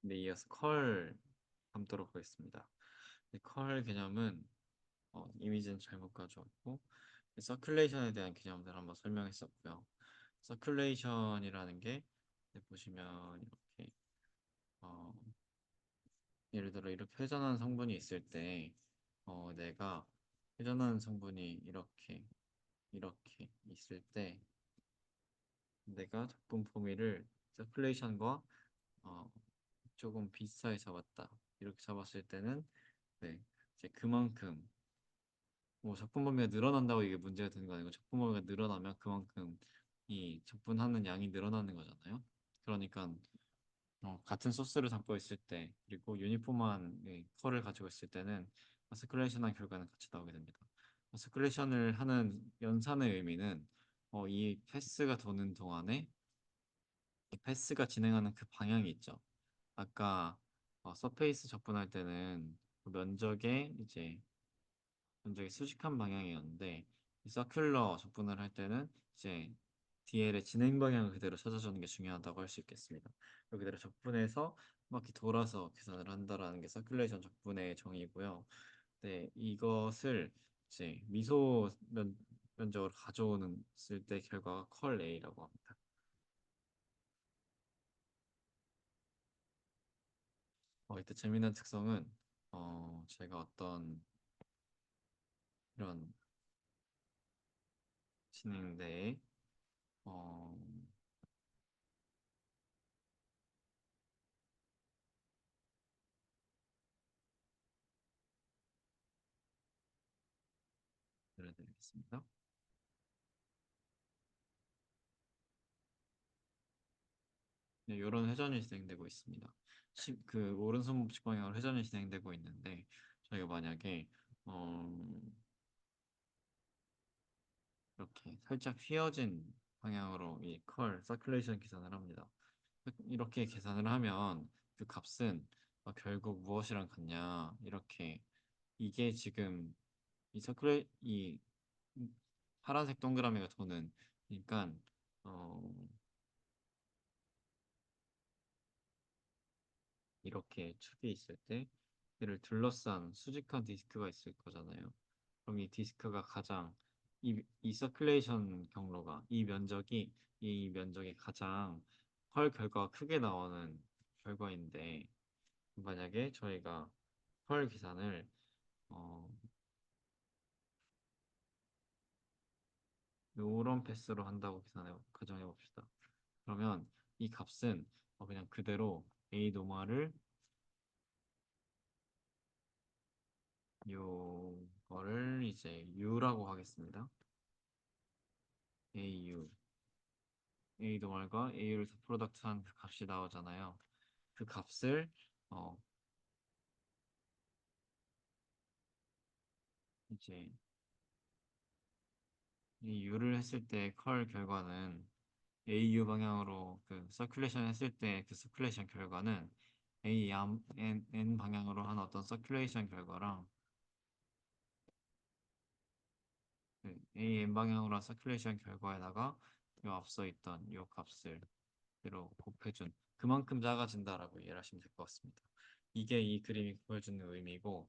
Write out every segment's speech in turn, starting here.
네, 이어서 컬 담도록 하겠습니다. 네, 컬 개념은 이미지는 잘못 가져왔고 서큘레이션에 대한 개념들 한번 설명했었고요. 서큘레이션이라는 게 보시면 이렇게 어, 예를 들어 이렇게 회전하는 성분이 있을 때 내가 회전하는 성분이 이렇게 있을 때 내가 작품 범위를 서큘레이션과 어, 조금 비슷하게 잡았다. 이렇게 잡았을 때는 네, 이제 그만큼 뭐 작품 범위가 늘어난다고 이게 문제가 되는 거 아니고 작품 범위가 늘어나면 그만큼 이 적분하는 양이 늘어나는 거잖아요. 그러니까 같은 소스를 담고 있을 때 그리고 유니폼한 컬을 가지고 있을 때는 서큘레이션한 결과는 같이 나오게 됩니다. 서큘레이션을 하는 연산의 의미는 이 패스가 도는 동안에 이 패스가 진행하는 그 방향이 있죠. 아까 서페이스 접근할 때는 그 면적의 수직한 방향이었는데 이 서큘러 접근을 할 때는 이제 DL의 진행 방향을 그대로 찾아주는 게 중요하다고 할 수 있겠습니다. 그대로 적분해서 한 바퀴 돌아서 계산을 한다라는 게 서큘레이션 적분의 정의고요. 네, 이것을 이제 면적으로 가져오는 쓸 때 결과가 컬 A라고 합니다. 이때 재미난 특성은 제가 어떤 이런 진행대에 어, 들려드리겠습니다. 네, 이런 회전이 진행되고 있습니다. 그 오른손 법칙 방향으로 회전이 진행되고 있는데 저희가 만약에 이렇게 살짝 휘어진 방향으로 이 서큘레이션 계산을 합니다. 이렇게 계산을 하면 그 값은 결국 무엇이랑 같냐 이렇게 이게 지금 이 파란색 동그라미가 도는 그러니까 어, 이렇게 축이 있을 때 이를 둘러싼 수직한 디스크가 있을 거잖아요. 그럼 이 디스크가 가장 이 서큘레이션 경로가 이 면적이 가장 펄 결과가 크게 나오는 결과인데 만약에 저희가 펄 계산을 어, 요런 패스로 한다고 가정해 봅시다. 그러면 이 값은 그냥 그대로 A 노말을 요거를 이제 U라고 하겠습니다. AU A 동알과 A를 다 프로덕트한 그 값이 나오잖아요. 그 값을 어 이제 이 U를 했을 때 컬 결과는 AU 방향으로 그 서큘레이션 했을 때 그 서큘레이션 결과는 N 방향으로 한 어떤 서큘레이션 결과랑 그 AN 방향으로 한 서큘레이션 결과에다가 이 앞서 있던 이 값을 로 곱해준 그만큼 작아진다라고 이해를 하시면 될 것 같습니다. 이게 이 그림이 보여주는 의미고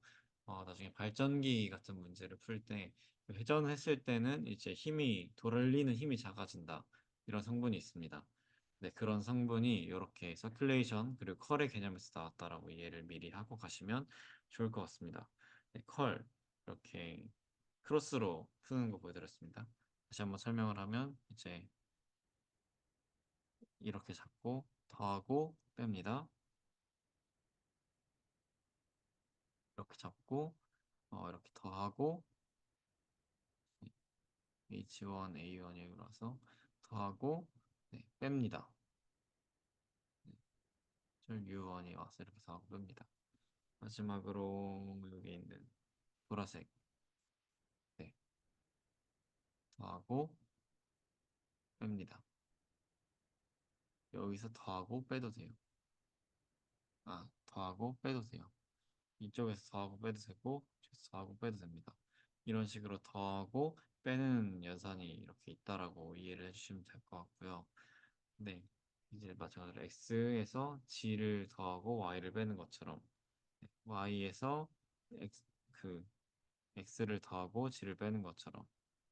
나중에 발전기 같은 문제를 풀 때 회전했을 때는 이제 돌리는 힘이 작아진다 이런 성분이 있습니다. 네, 그런 성분이 이렇게 서큘레이션 그리고 컬의 개념에서 나왔다라고 이해를 미리 하고 가시면 좋을 것 같습니다. 네, 컬 이렇게 크로스로 푸는 거 보여드렸습니다. 다시 한번 설명을 하면 이제 이렇게 잡고 더하고 뺍니다. 이렇게 잡고 이렇게 더하고 H1, A1이라서 더하고 네, 뺍니다. 네, U1이 와서 이렇게 더하고 뺍니다. 마지막으로 여기 있는 보라색 네, 더하고 뺍니다. 여기서 더하고 빼도 돼요. 더하고 빼도 돼요. 이쪽에서 더하고 빼도 되고 이쪽에서 더하고 빼도 됩니다. 이런 식으로 더하고 빼는 연산이 이렇게 있다라고 이해를 해주시면 될 것 같고요. 네, 이제 마찬가지로 x에서 g를 더하고 y를 빼는 것처럼 y에서 x 그 x를 더하고 g를 빼는 것처럼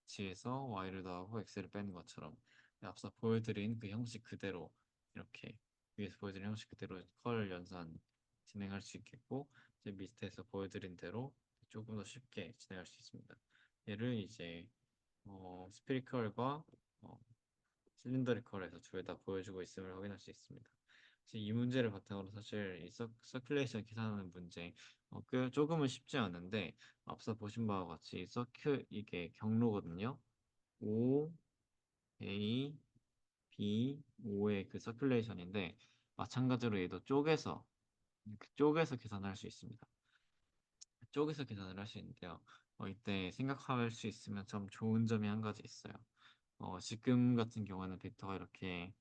g에서 y를 더하고 x를 빼는 것처럼 앞서 보여드린 그 형식 그대로 이렇게 위에서 보여드린 형식 그대로 컬 연산 진행할 수 있겠고 이제 밑에서 보여드린 대로 조금 더 쉽게 진행할 수 있습니다. 얘를 이제 스피리컬과 실린더리컬에서 둘 다 보여주고 있음을 확인할 수 있습니다. 이 문제를 바탕으로 사실 이 서큘레이션 계산하는 문제 조금은 쉽지 않은데 앞서 보신 바와 같이 이게 경로거든요. O, A, B, O의 그 서큘레이션인데 마찬가지로 얘도 쪼개서 계산할 수 있습니다. 쪼개서 계산을 할 수 있는데요. 이때 생각할 수 있으면 참 좋은 점이 한 가지 있어요. 지금 같은 경우에는 벡터가 이렇게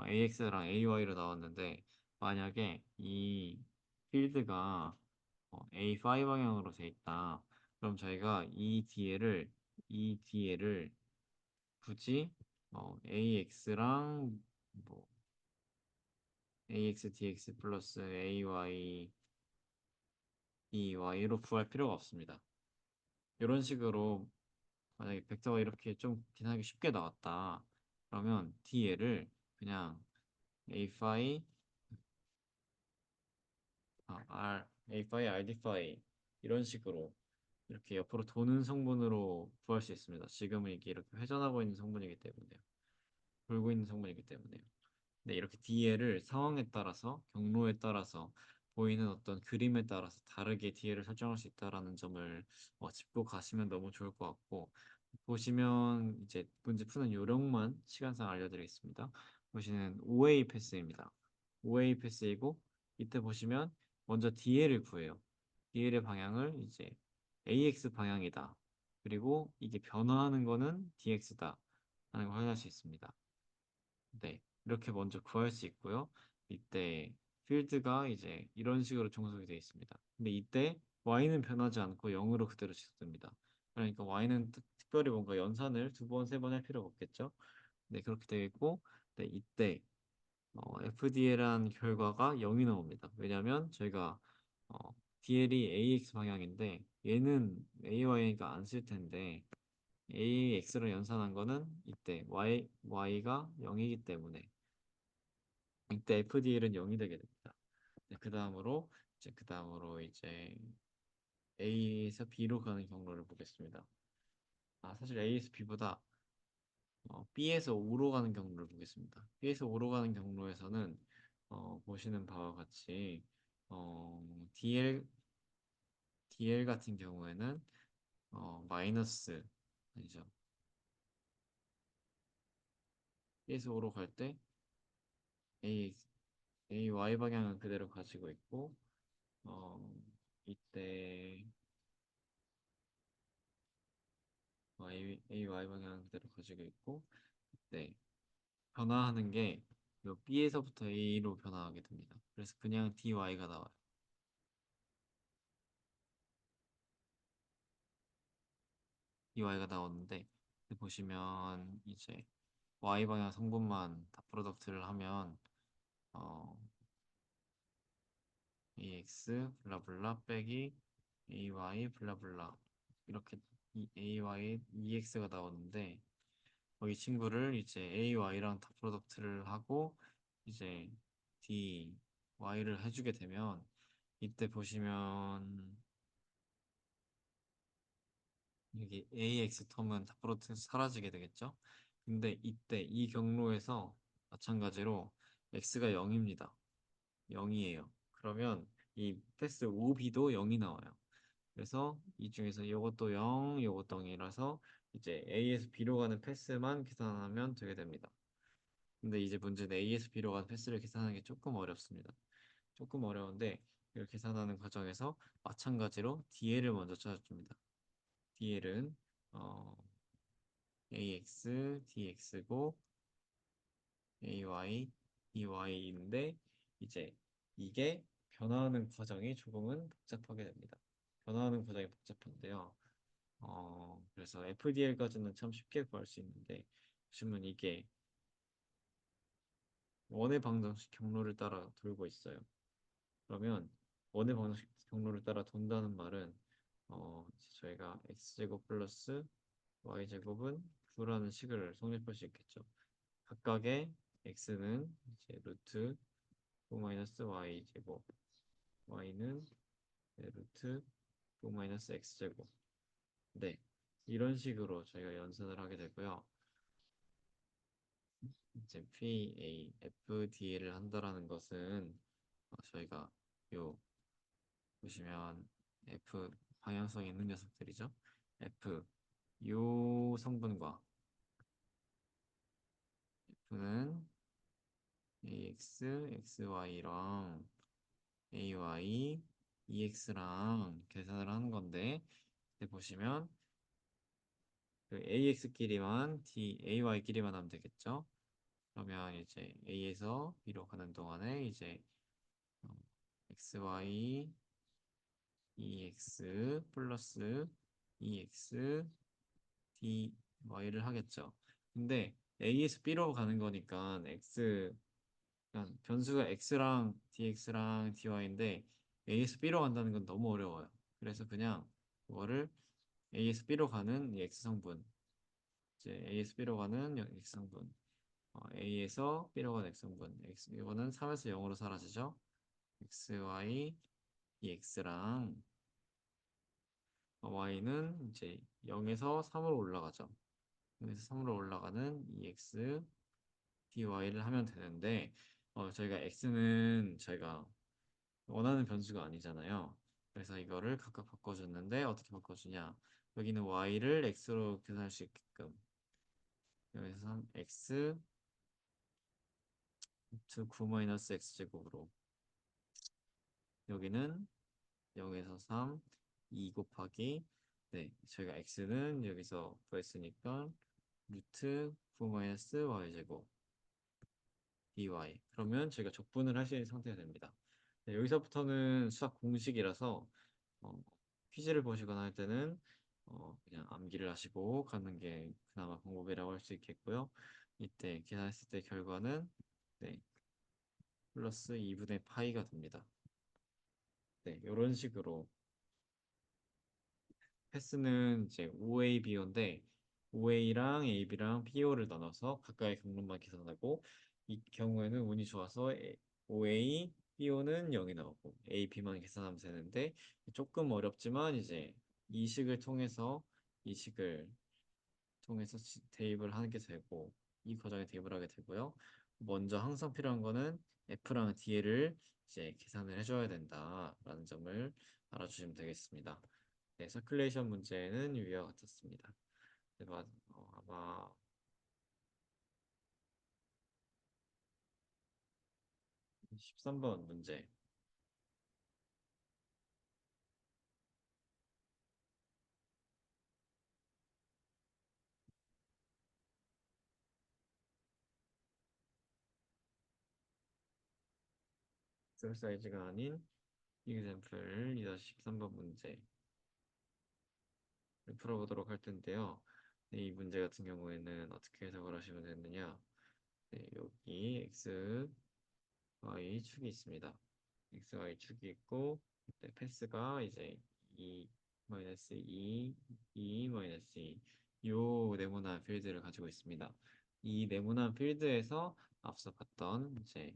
AX랑 AY로 나왔는데 만약에 이 필드가 A5 방향으로 돼 있다. 그럼 저희가 이 뒤에를 굳이 AX랑 뭐 AX, DX 플러스 AY, EY로 구할 필요가 없습니다. 이런 식으로 만약에 벡터가 이렇게 좀 계산하기 쉽게 나왔다. 그러면 DL을 그냥 A5 A5, RD5 이런 식으로 이렇게 옆으로 도는 성분으로 구할 수 있습니다. 지금은 이게 이렇게 회전하고 있는 성분이기 때문에요. 돌고 있는 성분이기 때문에요. 네, 이렇게 DL을 상황에 따라서 경로에 따라서 보이는 어떤 그림에 따라서 다르게 DL을 설정할 수 있다라는 점을 짚고 가시면 너무 좋을 것 같고 보시면 이제 문제 푸는 요령만 시간상 알려드리겠습니다. 보시는 OA 패스입니다. OA 패스이고 이때 보시면 먼저 DL을 구해요. DL의 방향을 이제 AX 방향이다. 그리고 이게 변화하는 거는 DX다. 하는 걸 확인할 수 있습니다. 네, 이렇게 먼저 구할 수 있고요. 이때 필드가 이제 이런 식으로 종속이 되어 있습니다. 근데 이때 y는 변하지 않고 0으로 그대로 지속됩니다. 그러니까 y는 특별히 뭔가 연산을 두 번, 세 번 할 필요가 없겠죠. 네, 그렇게 되어 있고, 네, 이때 FDL한 결과가 0이 나옵니다. 왜냐하면 저희가 DL이 AX 방향인데 얘는 AY니까 안 쓸 텐데 AX로 연산한 거는 이때 Y가 0이기 때문에 이때 FDL은 0이 되게 됩니다. 네, 그 다음으로 이제 A에서 B로 가는 경로를 보겠습니다. 사실 A에서 B보다 B에서 O로 가는 경로를 보겠습니다. B에서 O로 가는 경로에서는 보시는 바와 같이 DL 같은 경우에는 마이너스 아니죠. B에서 O로 갈 때 A, Y 방향은 그대로 가지고 있고 어, 이때 Y 방향 그대로 가지고 있고 네 변화하는 게 요 B에서부터 A로 변화하게 됩니다. 그래서 그냥 DY가 나와요. DY가 나오는데 보시면 이제 Y 방향 성분만 다 프로덕트를 하면 어, AX 블라블라 빼기 AY 블라블라 이렇게 AY EX가 나오는데 이 친구를 이제 AY랑 다 프로덕트를 하고 이제 DY를 해주게 되면 이때 보시면 여기 AX 텀은 다 프로덕트 사라지게 되겠죠? 근데 이때 이 경로에서 마찬가지로 X가 0입니다. 0이에요. 그러면 이 패스 OB도 0이 나와요. 그래서 이 중에서 이것도 0, 이것도 0이라서 이제 A에서 B로 가는 패스만 계산하면 되게 됩니다. 근데 이제 문제는 AS, B로 간 패스를 계산하는 게 조금 어렵습니다. 조금 어려운데 이걸 계산하는 과정에서 마찬가지로 DL을 먼저 찾아줍니다. DL은 AX, DX고 AY, EY인데 이제 이게 변화하는 과정이 조금은 복잡하게 됩니다. 변화하는 과정이 복잡한데요. 그래서 FDL까지는 참 쉽게 구할 수 있는데 보시면 이게 원의 방정식 경로를 따라 돌고 있어요. 그러면 원의 방정식 경로를 따라 돈다는 말은 저희가 x제곱 플러스 y제곱은 9라는 식을 성립할 수 있겠죠. 각각의 x는 이제 루트 9 마이너스 y제곱, y는 루트 9 마이너스 x제곱. 네, 이런 식으로 저희가 연산을 하게 되고요. 이제 PA, FD를 한다라는 것은 저희가 요 보시면 F 방향성 있는 녀석들이죠. F 요 성분과 F는 AX, XY랑 AY, EX랑 계산을 하는 건데 이제 보시면 그 AX끼리만 D, AY끼리만 하면 되겠죠. 그러면 이제 A에서 B로 가는 동안에 이제 어, XY, EX 플러스 EX, DY를 하겠죠. 근데 A에서 B로 가는 거니까 그러니까 변수가 X랑 DX랑 DY인데 A에서 B로 간다는 건 너무 어려워요. 그래서 그냥 이거를 A에서 B로 가는 이 X성분, 이제 A에서 B로 가는 X성분, A에서 B로 가는 X성분, 이거는 3에서 0으로 사라지죠. XY, EX랑 y는 이제 0에서 3으로 올라가죠. 0에서 3으로 올라가는 EX, DY를 하면 되는데 저희가 x는 저희가 원하는 변수가 아니잖아요. 그래서 이거를 각각 바꿔줬는데 어떻게 바꿔주냐? 여기는 y를 x로 계산할 수 있게끔 여기서 3, x to 9 마이너스 x제곱으로 여기는 0에서 3, 2 곱하기 네, 저희가 x는 여기서 구했으니까 루트 9 마이너스 y제곱 dy 그러면 저희가 적분을 할 수 있는 상태가 됩니다. 네, 여기서부터는 수학 공식이라서 어, 퀴즈를 보시거나 할 때는 그냥 암기를 하시고 가는 게 그나마 방법이라고 할 수 있겠고요. 이때 계산했을 때 결과는 네, 플러스 2분의 파이가 됩니다. 네, 이런 식으로 패스는 이제 OA, BO인데 OA랑 AB랑 PO를 나눠서 각각의 경로만 계산하고 이 경우에는 운이 좋아서 OA, BO는 0이 나오고 AB만 계산하면 되는데 조금 어렵지만 이제 이 식을 통해서 이 식을 통해서 대입을 하게 되고 이 과정에 대입을 하게 되고요. 먼저 항상 필요한 거는 F랑 D를 이제 계산을 해줘야 된다라는 점을 알아주시면 되겠습니다. 네, 서큘레이션 문제는 위와 같았습니다. 네, 아마 13번 문제. 셀 사이즈가 아닌 example 2-13번 문제를 풀어보도록 할 텐데요. 네, 이 문제 같은 경우에는 어떻게 해석을 하시면 되느냐? 네, 여기 x, y 축이 있습니다. x, y 축이 있고 네, 패스가 이제 2 마이너스 2, 2 마이너스 2 요 네모난 필드를 가지고 있습니다. 이 네모난 필드에서 앞서 봤던 이제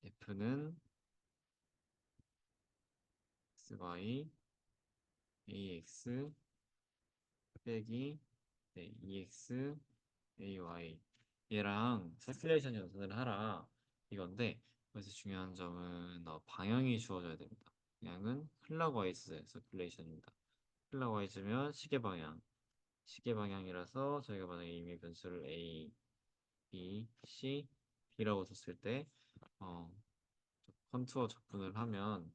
F는 XY, AX 빼기 네, EX, AY 얘랑 서큘레이션 연산을 하라 이건데 여기서 중요한 점은 방향이 주어져야 됩니다. 방향은 클락와이즈 서큘레이션입니다. 클락와이즈면 시계 방향이라서 저희가 만약에 이미 변수를 A, B, C, D라고 뒀을 때 어, 컨투어 적분을 하면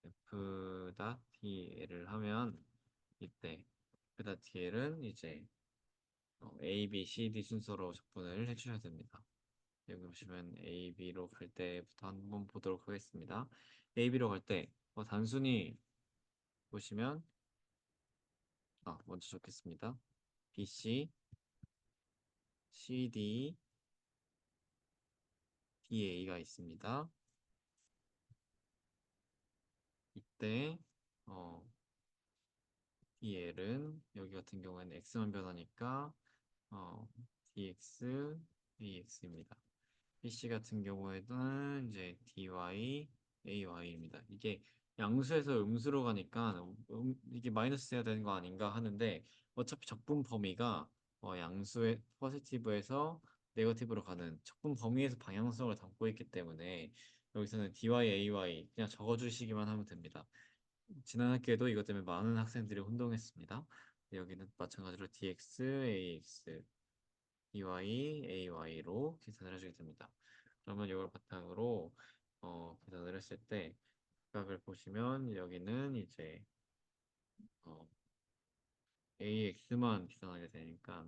F.DL을 하면 이때 F.DL은 이제 A, B, C, D 순서로 적분을 해주셔야 됩니다. 여기 보시면 A, B로 갈 때부터 한번 보도록 하겠습니다. A, B로 갈 때 단순히 보시면 먼저 적겠습니다. B, C, C, D, DA가 있습니다. 이때 어, DL은 여기 같은 경우에는 x만 변하니까 어, dx, ax입니다. PC 같은 경우에는 이제 dy, ay입니다. 이게 양수에서 음수로 가니까 이게 마이너스 해야 되는 거 아닌가 하는데 어차피 적분 범위가 양수의 포지티브에서 네거티브로 가는 적분 범위에서 방향성을 담고 있기 때문에 여기서는 dy, ay 그냥 적어주시기만 하면 됩니다. 지난 학기에도 이것 때문에 많은 학생들이 혼동했습니다. 여기는 마찬가지로 dx, ax, dy, ay로 계산을 해주게 됩니다. 그러면 이걸 바탕으로 계산을 했을 때 각을 보시면 여기는 이제 어, ax만 계산하게 되니까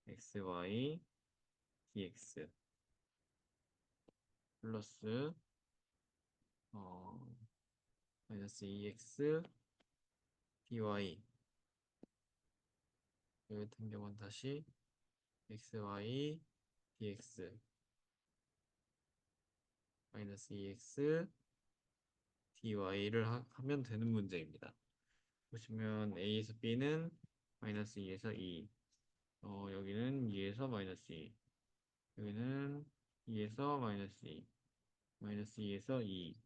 xy, dx 플러스 어, 마이너스 2x, dy 여기 같은 경우는 다시 xy, dx 마이너스 2x, dy를 하면 되는 문제입니다. 보시면 a에서 b는 마이너스 2에서 2, 여기는 2에서 마이너스 2, 여기는 2에서 마이너스 2, 마이너스 2에서 2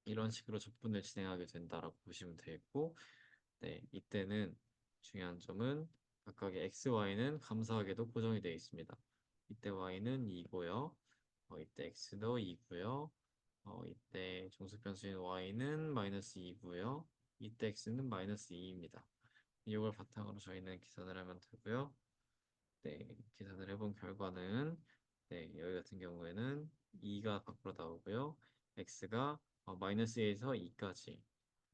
이런 식으로 적분을 진행하게 된다라고 보시면 되겠고, 네, 이때는 중요한 점은 각각의 x, y는 감사하게도 고정이 되어 있습니다. 이때 y는 2고요, 이때 x도 2고요, 이때 종수변수인 y는 마이너스 2고요, 이때 x는 마이너스 2입니다. 이걸 바탕으로 저희는 계산을 하면 되고요. 네, 계산을 해본 결과는 네, 여기 같은 경우에는 2가 밖으로 나오고요. x가 마이너스에서 2까지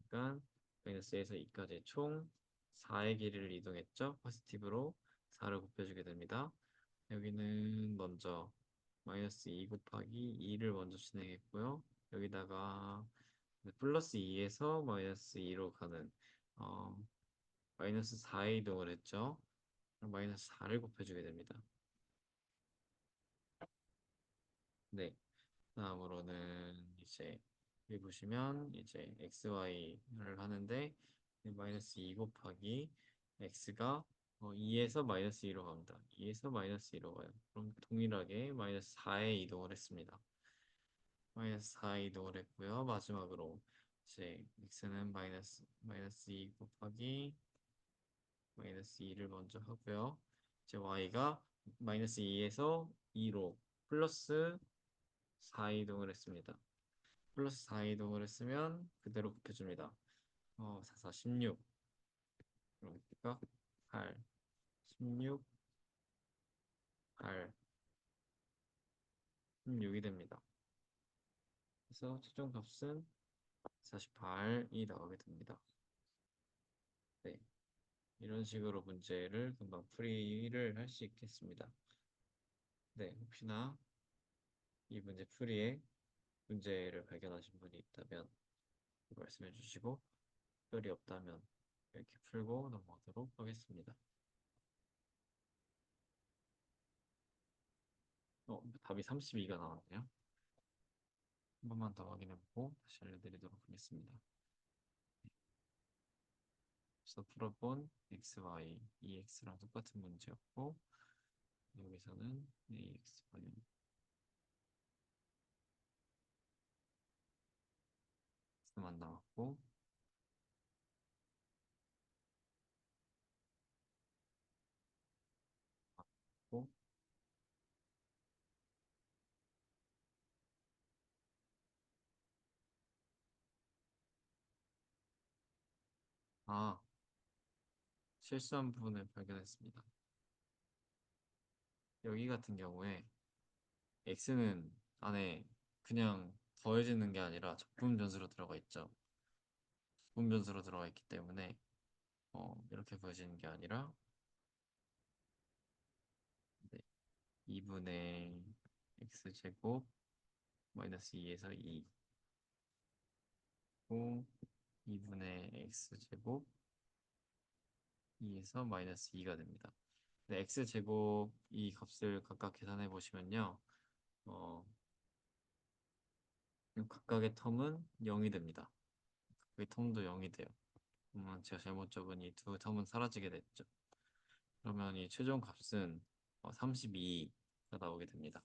그러니까 마이너스에서 2까지 총 4의 길이를 이동했죠. 포지티브로 4를 곱해주게 됩니다. 여기는 먼저 마이너스 2 곱하기 2를 먼저 진행했고요. 여기다가 플러스 2에서 마이너스 2로 가는 어, 마이너스 4의 이동을 했죠. 그럼 마이너스 4를 곱해주게 됩니다. 네. 다음으로는 이제 여기 보시면 이제 xy를 하는데 마이너스 2 곱하기 x가 2에서 마이너스 2로 갑니다. 2에서 마이너스 2로 가요. 그럼 동일하게 마이너스 4에 이동을 했습니다. 마이너스 4에 이동을 했고요. 마지막으로 이제 x는 마이너스 2 곱하기 마이너스 2를 먼저 하고요. 이제 y가 마이너스 2에서 2로 플러스 4 이동을 했습니다. 플러스 4 이동을 했으면 그대로 곱해줍니다. 4, 4, 16. 그러니까 8, 16, 8, 16이 됩니다. 그래서 최종 값은 48이 나오게 됩니다. 네, 이런 식으로 문제를 금방 풀이를 할 수 있겠습니다. 네, 혹시나 이 문제 풀이에 문제를 발견하신 분이 있다면 말씀해 주시고 별이 없다면 이렇게 풀고 넘어가도록 하겠습니다. 답이 32가 나왔네요. 한 번만 더 확인해보고 다시 알려드리도록 하겠습니다. 그래서 풀어본 XY, EX랑 똑같은 문제였고 여기서는 AX 방향 X만 나왔고 또, 아, 실수한 부분을 발견했습니다. 여기 같은 경우에 X는 안에 그냥 더해지는 게 아니라 적분 변수로 들어가 있죠. 적분 변수로 들어가 있기 때문에 이렇게 구해지는 게 아니라 네, 2분의 X제곱 마이너스 2에서 2 고 2분의 X제곱 2에서 마이너스 2가 됩니다. 네, X제곱 이 값을 각각 계산해 보시면요. 어, 각각의 텀은 0이 됩니다. 각각의 텀도 0이 돼요. 제가 잘못 적은 이 두 텀은 사라지게 됐죠. 그러면 이 최종 값은 32가 나오게 됩니다.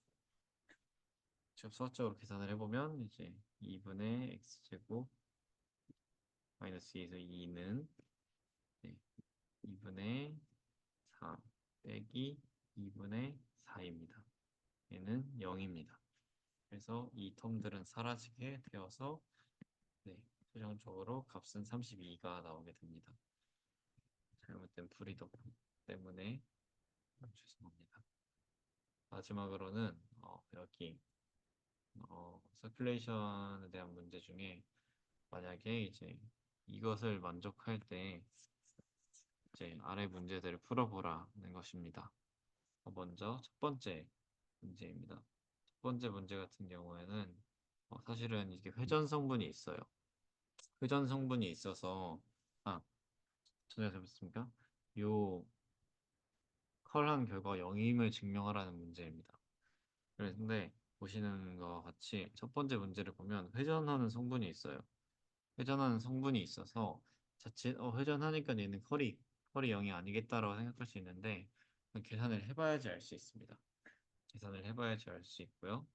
직접 수학적으로 계산을 해보면 이제 2분의 x제곱 마이너스 2에서 2는 2분의 4 빼기 2분의 4입니다. 얘는 0입니다. 그래서 이 텀들은 사라지게 되어서 네, 최종적으로 값은 32가 나오게 됩니다. 잘못된 풀이도 때문에 죄송합니다. 마지막으로는 여기 서큘레이션에 대한 문제 중에 만약에 이제 이것을 만족할 때 이제 아래 문제들을 풀어보라는 것입니다. 먼저 첫 번째 문제입니다. 첫 번째 문제 같은 경우에는 사실은 이게 회전 성분이 있어요. 회전 성분이 있어서 전혀 잘못습니까? 요 컬한 결과 0임을 증명하라는 문제입니다. 그런데 보시는 것과 같이 첫 번째 문제를 보면 회전하는 성분이 있어요. 회전하는 성분이 있어서 자칫 회전하니까 얘는 컬이 0이 아니겠다라고 생각할 수 있는데 계산을 해봐야지 알 수 있습니다. 계산을 해봐야지 알 수 있고요.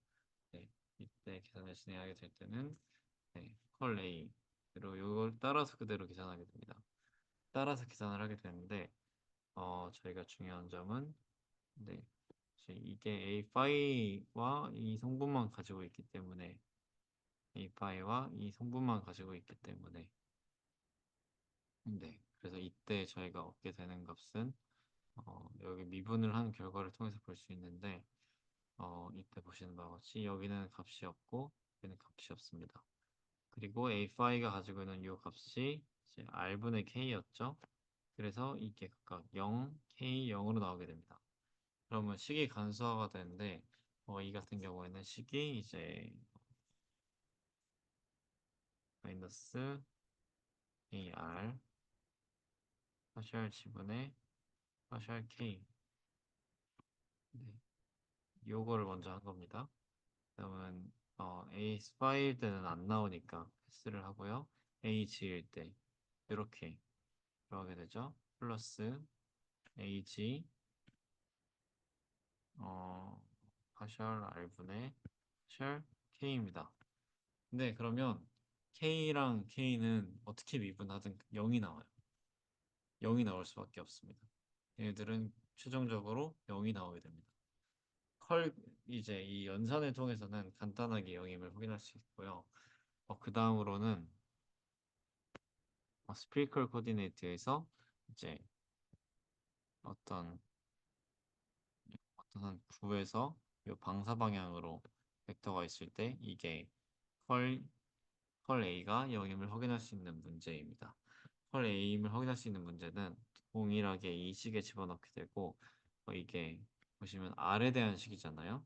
네, 이때 계산을 진행하게 될 때는 컬 A로 이걸 따라서 그대로 계산하게 됩니다. 따라서 계산을 하게 되는데 저희가 중요한 점은 네, 이게 A5와 이 성분만 가지고 있기 때문에 A5와 이 성분만 가지고 있기 때문에 네, 그래서 이때 저희가 얻게 되는 값은 여기 미분을 한 결과를 통해서 볼 수 있는데 이때 보시는 바와 같이 여기는 값이 없고 여기는 값이 없습니다. 그리고 A5가 가지고 있는 이 값이 이제 R분의 K였죠. 그래서 이게 각각 0, K, 0으로 나오게 됩니다. 그러면 식이 간소화가 되는데 이 같은 경우에는 식이 이제 마이너스 AR 파셜 지분의 파셜 K 네, 요거를 먼저 한 겁니다. 그러면 A 스파일 때는 안 나오니까 패스를 하고요. A G일 때 이렇게 들어가게 되죠. 플러스 AG 어, 파셜 R분의 파셜 K입니다. 네, 그러면 K랑 K는 어떻게 미분하든 0이 나와요. 0이 나올 수밖에 없습니다. 얘들은 최종적으로 0이 나오게 됩니다. 컬 이제 이 연산을 통해서는 간단하게 영임을 확인할 수 있고요. 그 다음으로는 스피리컬 코디네이트에서 이제 어떤 어떤 한 구에서 이 방사 방향으로 벡터가 있을 때 이게 컬, 컬 A가 영임을 확인할 수 있는 문제입니다. 컬 A임을 확인할 수 있는 문제는 동일하게 이 식에 집어넣게 되고 이게 보시면 R에 대한 식이잖아요.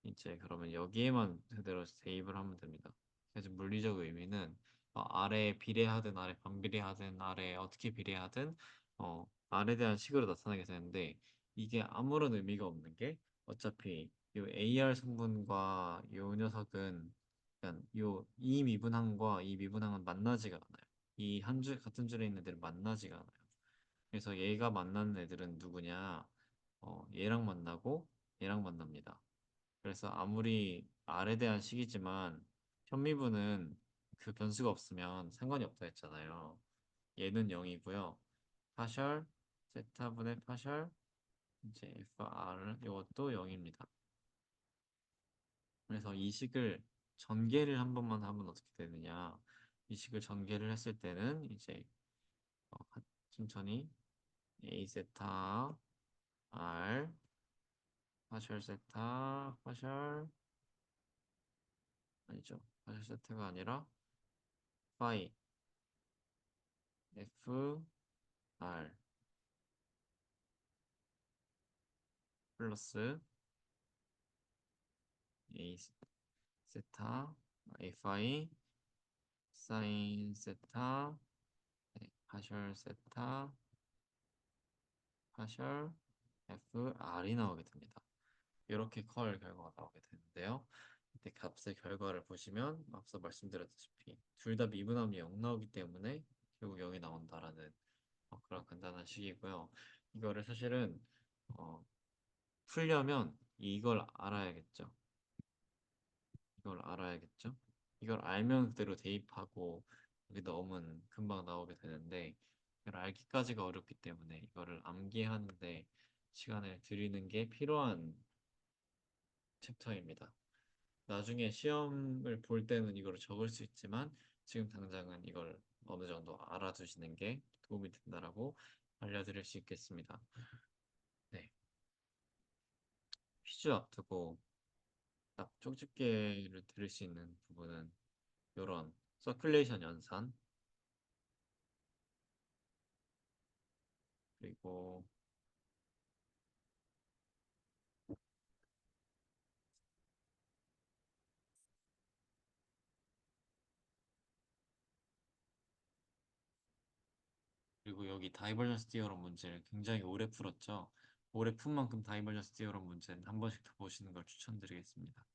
이제 그러면 여기에만 그대로 대입을 하면 됩니다. 그래서 물리적 의미는 아래에 비례하든 아래 반비례하든 아래에 어떻게 비례하든 아래에 대한 식으로 나타나게 되는데 이게 아무런 의미가 없는 게 어차피 이 AR 성분과 이 녀석은 그냥 이 미분항과 이 미분항은 만나지가 않아요. 이 한 줄 같은 줄에 있는 애들은 만나지가 않아요. 그래서 얘가 만나는 애들은 누구냐? 얘랑 만나고 얘랑 만납니다. 그래서 아무리 R에 대한 식이지만 현미분은 그 변수가 없으면 상관이 없다 했잖아요. 얘는 0이고요. 파셜 세타분의 파셜 이제 FR 이것도 0입니다. 그래서 이 식을 전개를 한 번만 하면 어떻게 되느냐? 이 식을 전개를 했을 때는 이제 천천히 A 세타 R 파셜 세타 파셜 아니죠. 파셜 세타가 아니라 파이 F R 플러스 A 세타 FI 사인 세타 파셜 세타 파셜 FR이 나오게 됩니다. 이렇게 컬 결과가 나오게 되는데요. 이때 값의 결과를 보시면 앞서 말씀드렸다시피 둘 다 미분함이 0 나오기 때문에 결국 0이 나온다라는 그런 간단한 식이고요. 이거를 사실은 어, 풀려면 이걸 알아야겠죠. 이걸 알아야겠죠. 이걸 알면 그대로 대입하고 여기 넣으면 금방 나오게 되는데 이걸 알기까지가 어렵기 때문에 이거를 암기하는데 시간을 들이는 게 필요한 챕터입니다. 나중에 시험을 볼 때는 이걸 적을 수 있지만 지금 당장은 이걸 어느 정도 알아두시는 게 도움이 된다라고 알려드릴 수 있겠습니다. 네, 퀴즈 앞두고 딱 쪽집게를 들을 수 있는 부분은 이런 서큘레이션 연산 그리고 여기 다이버전스 티어럼 문제를 굉장히 오래 풀었죠. 오래 푼 만큼 다이버전스 티어럼 문제는 한 번씩 더 보시는 걸 추천드리겠습니다.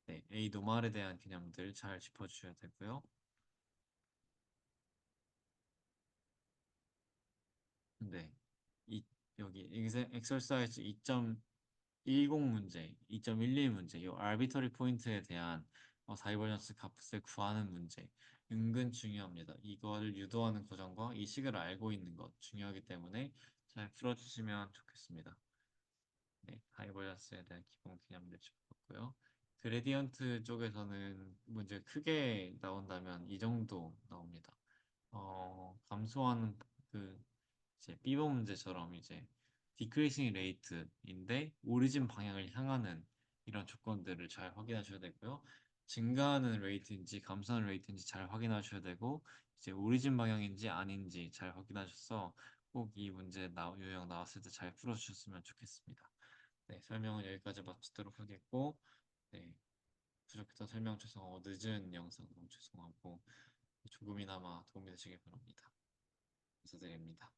네, A 노말에 대한 개념들 잘 짚어주셔야 되고요. 네, 이 여기 엑설사이즈 2.10 문제, 2.11 문제, 이 아비터리 포인트에 대한 다이버전스 값을 구하는 문제 은근 중요합니다. 이거를 유도하는 과정과 이 식을 알고 있는 것 중요하기 때문에 잘 풀어주시면 좋겠습니다. 네, 다이버전스에 대한 기본 개념들 짚었고요. 그레디언트 쪽에서는 문제 크게 나온다면 이 정도 나옵니다. 감소하는 그 이제 삐버 문제처럼 이제 디크리싱 레이트인데 오리진 방향을 향하는 이런 조건들을 잘 확인하셔야 되고요. 증가하는 레이트인지 감소하는 레이트인지 잘 확인하셔야 되고 이제 오리진 방향인지 아닌지 잘 확인하셔서 꼭 이 문제 유형 나왔을 때 잘 풀어주셨으면 좋겠습니다. 네, 설명은 여기까지 마치도록 하겠고 네, 부족했던 설명 죄송하고 늦은 영상 너무 죄송하고 조금이나마 도움이 되시길 바랍니다. 감사드립니다.